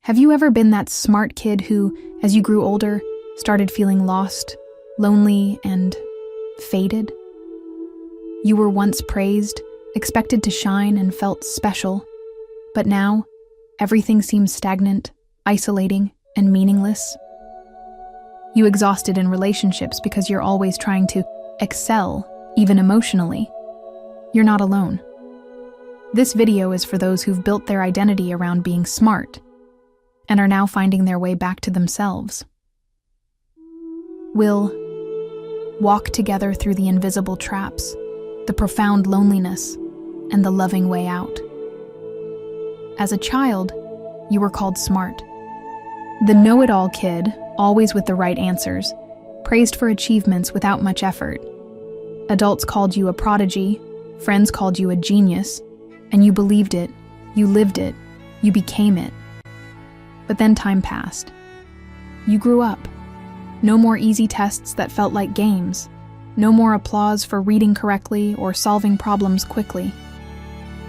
Have you ever been that smart kid who, as you grew older, started feeling lost, lonely, and faded? You were once praised, expected to shine, and felt special, but now everything seems stagnant, isolating, and meaningless. You exhausted in relationships because you're always trying to excel, even emotionally. You're not alone. This video is for those who've built their identity around being smart and are now finding their way back to themselves. We'll walk together through the invisible traps, the profound loneliness, and the loving way out. As a child, you were called smart. The know-it-all kid, always with the right answers, praised for achievements without much effort. Adults called you a prodigy, friends called you a genius, and you believed it, you lived it, you became it. But then time passed. You grew up. No more easy tests that felt like games. No more applause for reading correctly or solving problems quickly.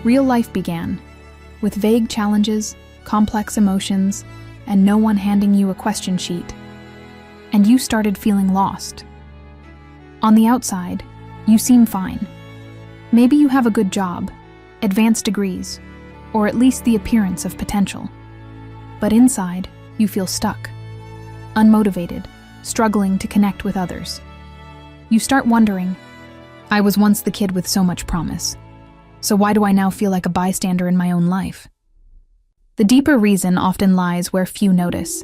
Real life began, with vague challenges, complex emotions, and no one handing you a question sheet. And you started feeling lost. On the outside, you seem fine. Maybe you have a good job, advanced degrees, or at least the appearance of potential. But inside, you feel stuck, unmotivated, struggling to connect with others. You start wondering, I was once the kid with so much promise, so why do I now feel like a bystander in my own life? The deeper reason often lies where few notice.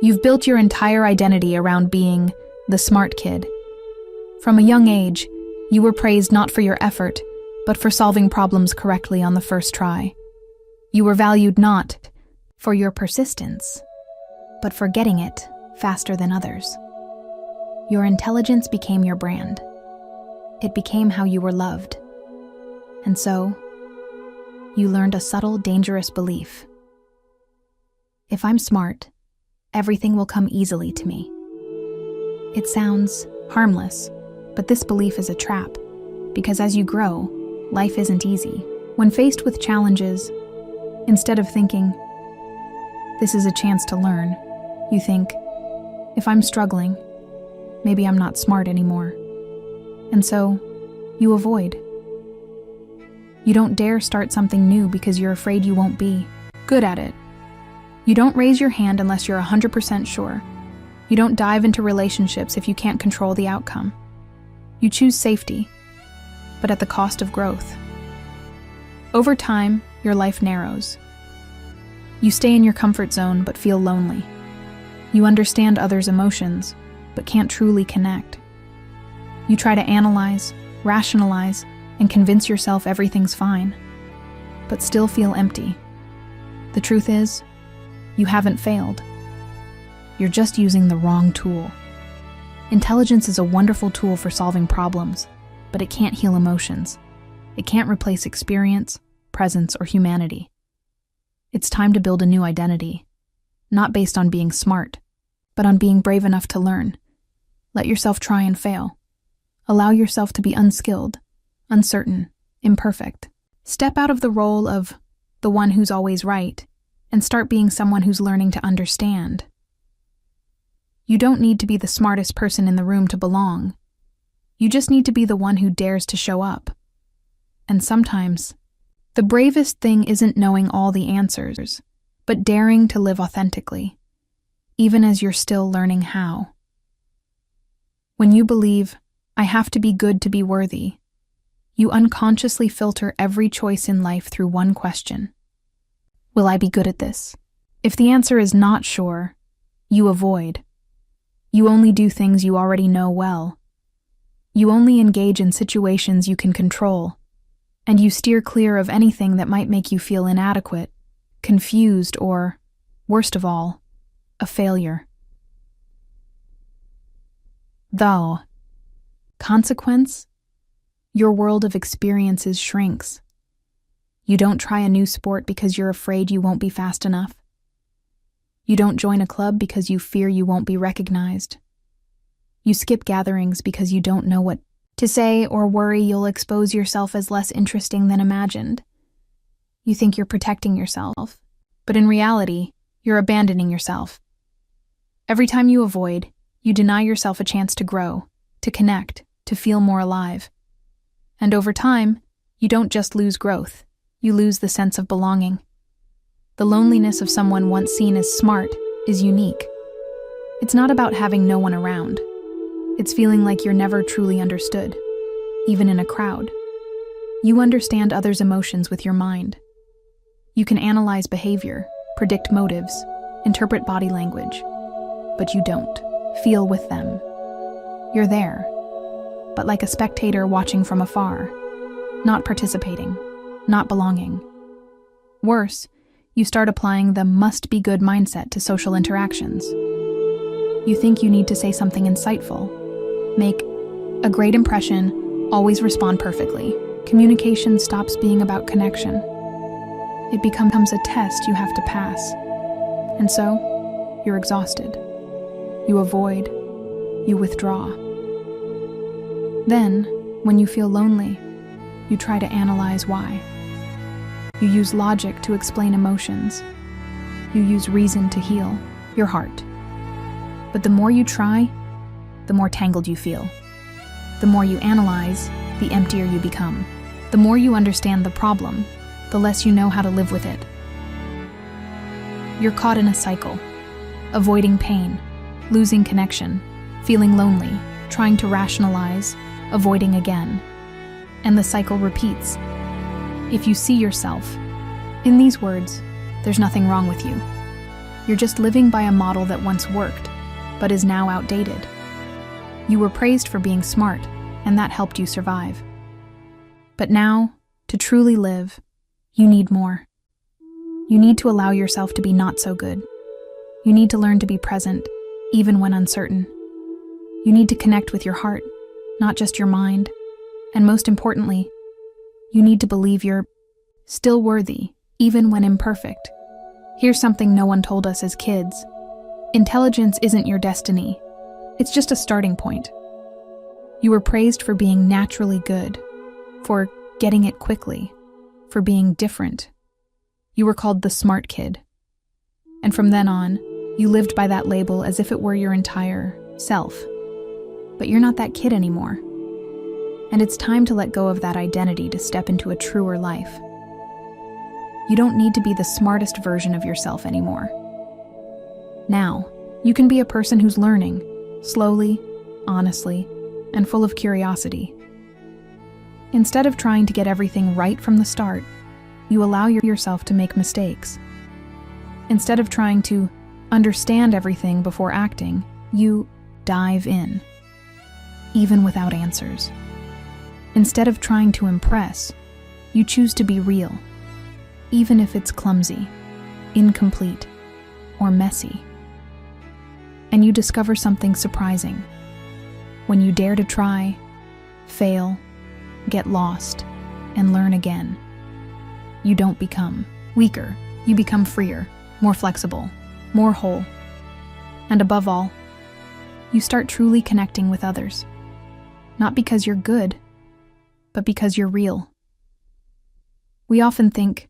You've built your entire identity around being the smart kid. From a young age, you were praised not for your effort, but for solving problems correctly on the first try. You were valued not for your persistence, but for getting it faster than others. Your intelligence became your brand. It became how you were loved. And so, you learned a subtle, dangerous belief. If I'm smart, everything will come easily to me. It sounds harmless, but this belief is a trap, because as you grow, life isn't easy. When faced with challenges, instead of thinking, this is a chance to learn, you think, if I'm struggling, maybe I'm not smart anymore. And so, you avoid. You don't dare start something new because you're afraid you won't be good at it. You don't raise your hand unless you're 100% sure. You don't dive into relationships if you can't control the outcome. You choose safety, but at the cost of growth. Over time, your life narrows. You stay in your comfort zone but feel lonely. You understand others' emotions, but can't truly connect. You try to analyze, rationalize, and convince yourself everything's fine, but still feel empty. The truth is, you haven't failed. You're just using the wrong tool. Intelligence is a wonderful tool for solving problems, but it can't heal emotions. It can't replace experience, presence, or humanity. It's time to build a new identity, not based on being smart, but on being brave enough to learn. Let yourself try and fail. Allow yourself to be unskilled, uncertain, imperfect. Step out of the role of the one who's always right and start being someone who's learning to understand. You don't need to be the smartest person in the room to belong. You just need to be the one who dares to show up. And sometimes, the bravest thing isn't knowing all the answers, but daring to live authentically, even as you're still learning how. When you believe, I have to be good to be worthy, you unconsciously filter every choice in life through one question. Will I be good at this? If the answer is not sure, you avoid. You only do things you already know well. You only engage in situations you can control, and you steer clear of anything that might make you feel inadequate, confused, or, worst of all, a failure. Though, consequence, your world of experiences shrinks. You don't try a new sport because you're afraid you won't be fast enough. You don't join a club because you fear you won't be recognized. You skip gatherings because you don't know what to say or worry you'll expose yourself as less interesting than imagined. You think you're protecting yourself, but in reality, You're abandoning yourself. Every time you avoid, you deny yourself a chance to grow, to connect, to feel more alive. And over time, you don't just lose growth, you lose the sense of belonging. The loneliness of someone once seen as smart is unique. It's not about having no one around. It's feeling like you're never truly understood, even in a crowd. You understand others' emotions with your mind. You can analyze behavior, predict motives, interpret body language, but you don't feel with them. You're there, but like a spectator watching from afar, not participating, not belonging. Worse, you start applying the must-be-good mindset to social interactions. You think you need to say something insightful, make a great impression, always respond perfectly. Communication stops being about connection. It becomes a test you have to pass. And so, you're exhausted. You avoid. You withdraw. Then, when you feel lonely, you try to analyze why. You use logic to explain emotions. You use reason to heal your heart. But the more you try, the more tangled you feel. The more you analyze, the emptier you become. The more you understand the problem, the less you know how to live with it. You're caught in a cycle, avoiding pain, losing connection, feeling lonely, trying to rationalize, avoiding again. And the cycle repeats. If you see yourself in these words, there's nothing wrong with you. You're just living by a model that once worked, but is now outdated. You were praised for being smart, and that helped you survive. But now, to truly live, you need more. You need to allow yourself to be not so good. You need to learn to be present, even when uncertain. You need to connect with your heart, not just your mind. And most importantly, you need to believe you're still worthy, even when imperfect. Here's something no one told us as kids. Intelligence isn't your destiny. It's just a starting point. You were praised for being naturally good, for getting it quickly, for being different. You were called the smart kid. And from then on, you lived by that label as if it were your entire self. But you're not that kid anymore. And it's time to let go of that identity to step into a truer life. You don't need to be the smartest version of yourself anymore. Now, you can be a person who's learning, slowly, honestly, and full of curiosity. Instead of trying to get everything right from the start, you allow yourself to make mistakes. Instead of trying to understand everything before acting, you dive in, even without answers. Instead of trying to impress, you choose to be real, even if it's clumsy, incomplete, or messy. And you discover something surprising. When you dare to try, fail, get lost, and learn again, you don't become weaker. You become freer, more flexible, more whole. And above all, you start truly connecting with others. Not because you're good, but because you're real. We often think,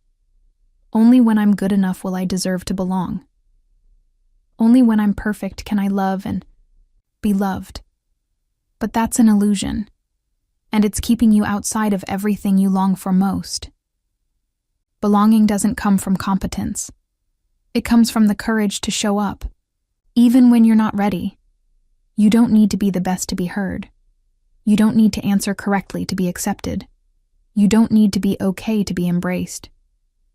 only when I'm good enough will I deserve to belong. Only when I'm perfect can I love and be loved. But that's an illusion, and it's keeping you outside of everything you long for most. Belonging doesn't come from competence. It comes from the courage to show up, even when you're not ready. You don't need to be the best to be heard. You don't need to answer correctly to be accepted. You don't need to be okay to be embraced.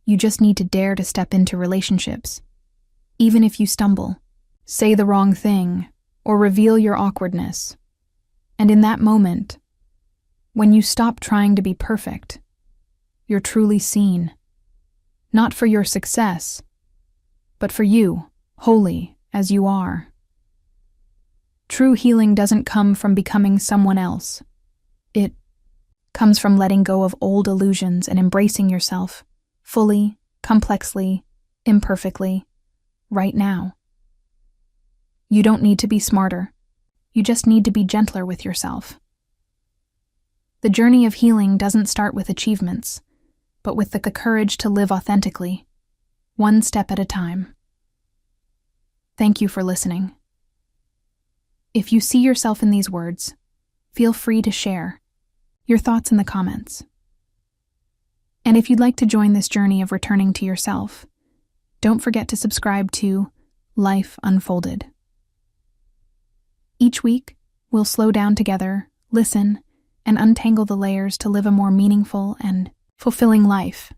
You just need to dare to step into relationships. Even if you stumble, say the wrong thing, or reveal your awkwardness. And in that moment, when you stop trying to be perfect, you're truly seen. Not for your success, but for you, wholly as you are. True healing doesn't come from becoming someone else. It comes from letting go of old illusions and embracing yourself, fully, complexly, imperfectly, right now. You don't need to be smarter. You just need to be gentler with yourself. The journey of healing doesn't start with achievements, but with the courage to live authentically, one step at a time. Thank you for listening. If you see yourself in these words, feel free to share your thoughts in the comments. And if you'd like to join this journey of returning to yourself, don't forget to subscribe to Life Unfolded. Each week, we'll slow down together, listen, and untangle the layers to live a more meaningful and fulfilling life.